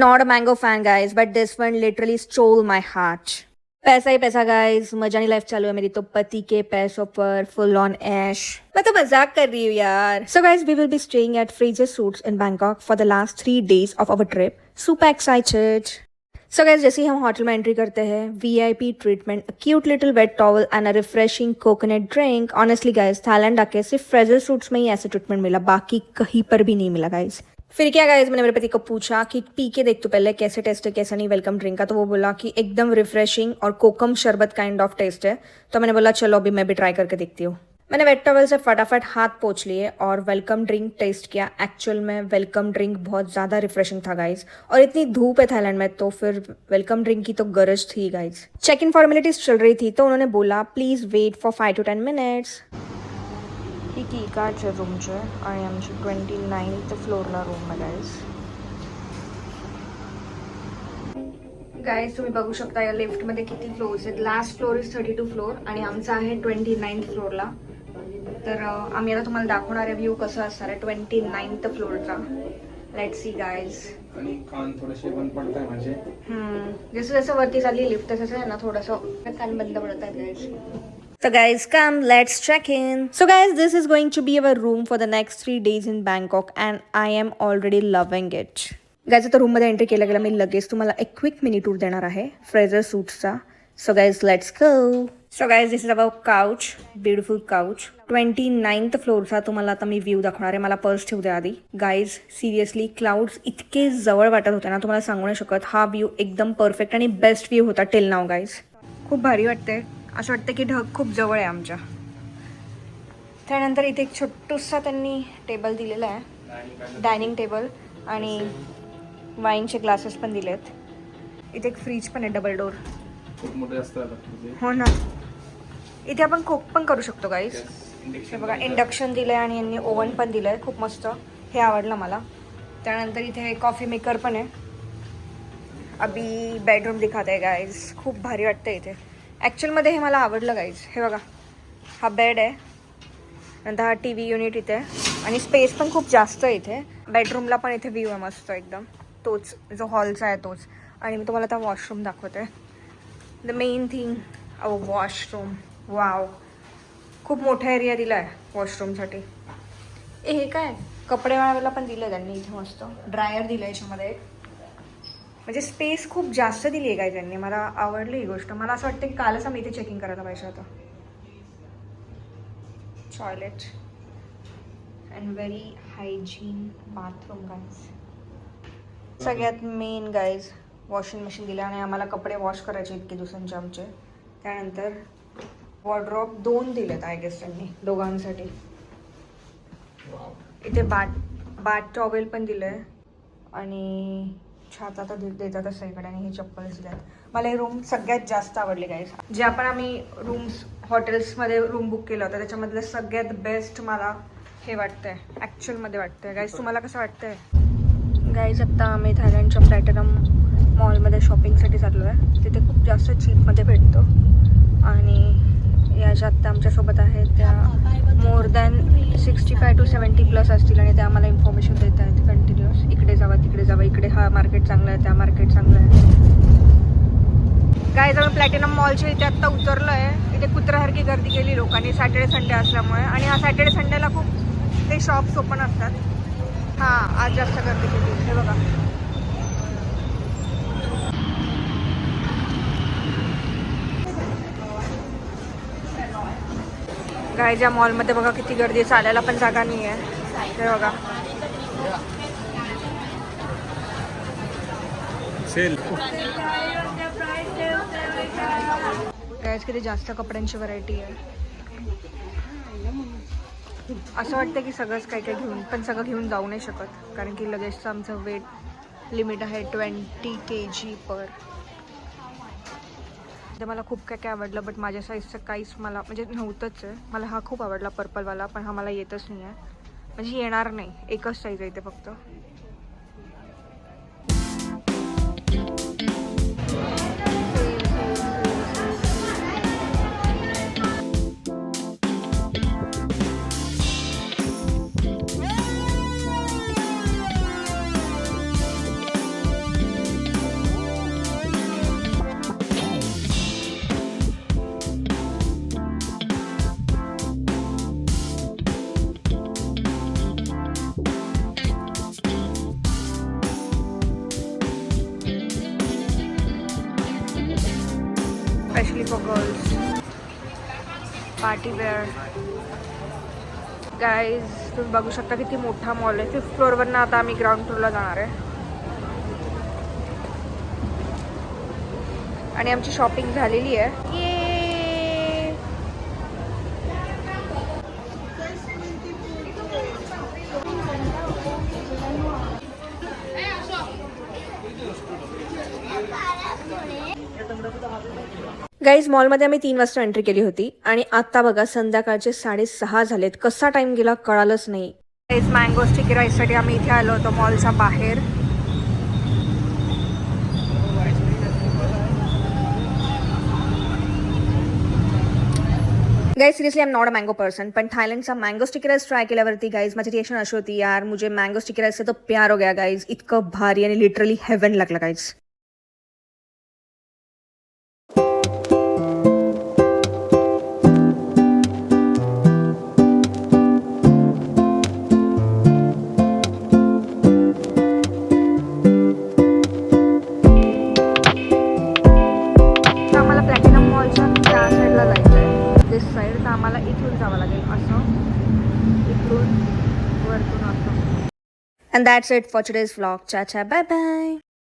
Not a mango fan, guys, but this one literally stole my heart. पैसा ही पैसा guys, मजा नहीं life चालू है मेरी तो पति के पैसों पर फुल ऑन ऐश। मैं तो मजाक कर रही हूँ यार। So guys we will be staying at Fraser Suites in Bangkok for the last 3 days of our trip. Super excited. So guys जैसे ही हम होटल में एंट्री करते हैं, VIP treatment, a cute little wet towel and a refreshing coconut drink. Honestly guys Thailand आके सिर्फ Fraser suits में ही ऐसे ट्रीटमेंट मिला, बाकी कहीं पर भी नहीं मिला गाइस। फिर क्या गाइस, मैंने मेरे पति को पूछा कि पी के देख तो पहले कैसे टेस्ट है कैसा नहीं वेलकम ड्रिंक का, तो वो बोला कि एकदम रिफ्रेशिंग और कोकम शरबत काइंड ऑफ टेस्ट है। तो मैंने बोला चलो अभी मैं भी ट्राई करके देखती हूँ। मैंने वेट टॉवल से फटाफट हाथ पोंछ लिए और वेलकम ड्रिंक टेस्ट किया। एक्चुअल में वेलकम ड्रिंक बहुत ज़्यादा रिफ्रेशिंग था गाइस, और इतनी धूप है थाईलैंड में तो फिर वेलकम ड्रिंक की तो गरज थी गाइस। चेक इन फॉर्मेलिटीज चल रही थी तो उन्होंने बोला please wait for 5 to 10 minutes। ही कीकाचे रूमचे आणि आमचे 29th फ्लोअरला रूम आहे गाइस तुम्ही बघू शकता या लिफ्टमध्ये किती फ्लोअर्स आहेत। लास्ट फ्लोअर इज 32 फ्लोअर आणि आमचा आहे 29th फ्लोअरला। तर आम्ही आता तुम्हाला दाखवणार आहे व्ह्यू कसा असणार आहे 29th फ्लोअरचा। Let's see guys. आणि कान थोडेसे बंद पडताय माझे। जसं जसं वरती चालली लिफ्ट तसं आहे ना थोडंसं कान बंद पडत आहेत guys. So guys, come, let's check in. So guys, this is going to be our room for the next 3 days in Bangkok and I am already loving it. Guys, आता रूममध्ये एंट्री केल्या गेल्या मी लगेच तुम्हाला एक क्विक मिनी टूर देणार आहे Fraser सूट्सचा. So guys, let's go. So guys, this is our couch, beautiful couch. 29th फ्लोअरचा तुम्हाला आता मी व्ह्यू दाखवणार आहे. मला पर्स ठेवू द्या आधी. गाईज सिरियसली क्लाउड्स इतके जवळ वाटत होते ना तुम्हाला सांगू नाही शकत. हा व्ह्यू एकदम परफेक्ट आणि बेस्ट व्ह्यू होता टिल नाव गाईज. खूप भारी वाटते. असं वाटतं की ढग खूप जवळ आहे आमच्या. त्यानंतर इथे एक छोटूसा त्यांनी टेबल दिलेला आहे, डायनिंग टेबल, आणि वाईनचे ग्लासेस पण दिलेत. इथे एक फ्रीज पण आहे डबल डोर. खूप मोठे असतात. हो ना. इथे आपण कुक पण करू शकतो गाईज. हे बघा इंडक्शन दिलं आहे आणि यांनी ओव्हन पण दिलं आहे. खूप मस्त, हे आवडलं मला. त्यानंतर इथे कॉफी मेकर पण आहे. अभी बेडरूम दिखाते आहे गाईज. खूप भारी वाटतं इथे. ॲक्च्युअलमध्ये हे मला आवडलं गाईज. हे बघा हा बेड आहे, नंतर हा टी व्ही युनिट इथे आहे आणि स्पेस पण खूप जास्त आहे इथे. बेडरूमला पण इथे व्ह्यू आहे मस्त एकदम, तोच जो हॉलचा आहे तोच. आणि मी तुम्हाला आता वॉशरूम दाखवते. The main thing washroom. Wow, खूप मोठा एरिया दिला आहे वॉशरूमसाठी. हे काय कपडे वाळवायला पण दिलं त्यांनी इथे, मस्त ड्रायर दिलं आहे याच्यामध्ये. म्हणजे स्पेस खूप जास्त दिली आहे काय त्यांनी. मला आवडली ही गोष्ट. मला असं वाटतं की कालच आम्ही इथे चेकिंग करायला पाहिजे होतं. Toilet and very hygiene bathroom guys. सगळ्यात मेन गाईज वॉशिंग मशीन दिलं आणि आम्हाला कपडे वॉश करायचे इतके दिवसांचे आमचे. त्यानंतर वॉर्डरोब 2 दिलेत आय गेस त्यांनी दोघांसाठी. इथे बाट टॉवेल पण दिलं आहे आणि छाता तर देतातच इकडे, आणि हे चप्पल्स दिल्यात. मला हे रूम सगळ्यात जास्त आवडले गाईज. जे आपण आम्ही रूम्स हॉटेल्समध्ये रूम बुक केलं होतं त्याच्यामधलं सगळ्यात बेस्ट मला हे वाटतंय, ॲक्च्युअलमध्ये वाटतंय गाईज. तुम्हाला कसं वाटतंय गाईज? आत्ता आम्ही थायलंडच्या प्लॅटिनम मॉलमध्ये शॉपिंगसाठी चाललो आहे. तिथे खूप जास्त चीपमध्ये भेटतो आणि या ज्या आत्ता आमच्यासोबत आहेत त्या मोर दॅन 65 to 70+ असतील आणि त्या आम्हाला इन्फॉर्मेशन देत आहेत कंटिन्युअस. इकडे जावा तिकडे जावा, इकडे हा मार्केट चांगला आहे, त्या मार्केट चांगलं आहे. काय जवळ प्लॅटिनम मॉलच्या इथे आत्ता उतरलो आहे. इथे कुत्र्यासारखी गर्दी केली लोकांनी सॅटर्डे संडे असल्यामुळे, आणि हा सॅटर्डे संडेला खूप ते शॉप्स ओपन असतात. हां आज जास्त गर्दी केली. हे बघा गायच्या मॉलमध्ये बघा किती गर्दी. चालायला पण जागा नाही आहे. हे बघा गायच किती जास्त कपड्यांची व्हरायटी आहे. असं वाटतं की सगळंच काय काय घेऊन, पण सगळं घेऊन जाऊ नाही शकत कारण की लगेचचं आमचं वेट लिमिट आहे 20 kg पर. ते मला खूप काय काय आवडलं, बट माझ्या साईजचं काहीच मला म्हणजे नव्हतंच आहे. मला हा खूप आवडला पर्पलवाला, पण हा मला येतच नाही आहे. म्हणजे येणार नाही, एकच साईज आहे इथे फक्त. Specially for girls. Party wear. Guys तुम्ही बघू शकता किती मोठा मॉल आहे. 5th फ्लोअरवरनं आता आम्ही ग्राउंड फ्लोअरला जाणार आहे. आणि आमची शॉपिंग झालेली आहे. ये गाईज मॉलमध्ये आम्ही 3 वाजता एंट्री केली होती आणि आता बघा संध्याकाळचे 6:30 झालेत. कसा टाइम गेला कळालंच नाही. गाईज मँगो स्टिकी राईससाठी आम्ही इथे आलो होतो मॉलच्या बाहेर. Guys seriously I am not a mango person, पण थायलंडचा मँगो स्टिकी राईस ट्राय केल्यावरती गाइज माझी रिएक्शन अशी होती, यार मुझे मँगो स्टिकी राईस से तो प्यार हो गया गाइज. इतकं भारी आणि लिटरली हेवन लागलं गाइज. आम्हाला प्लॅटिनम मॉलच्या त्या साईडला जायचं आहे. दिस साईड. तर आम्हाला इथून जावं लागेल असं. इथून वरतून असं. And that's it for today's vlog. चा चा बाय बाय.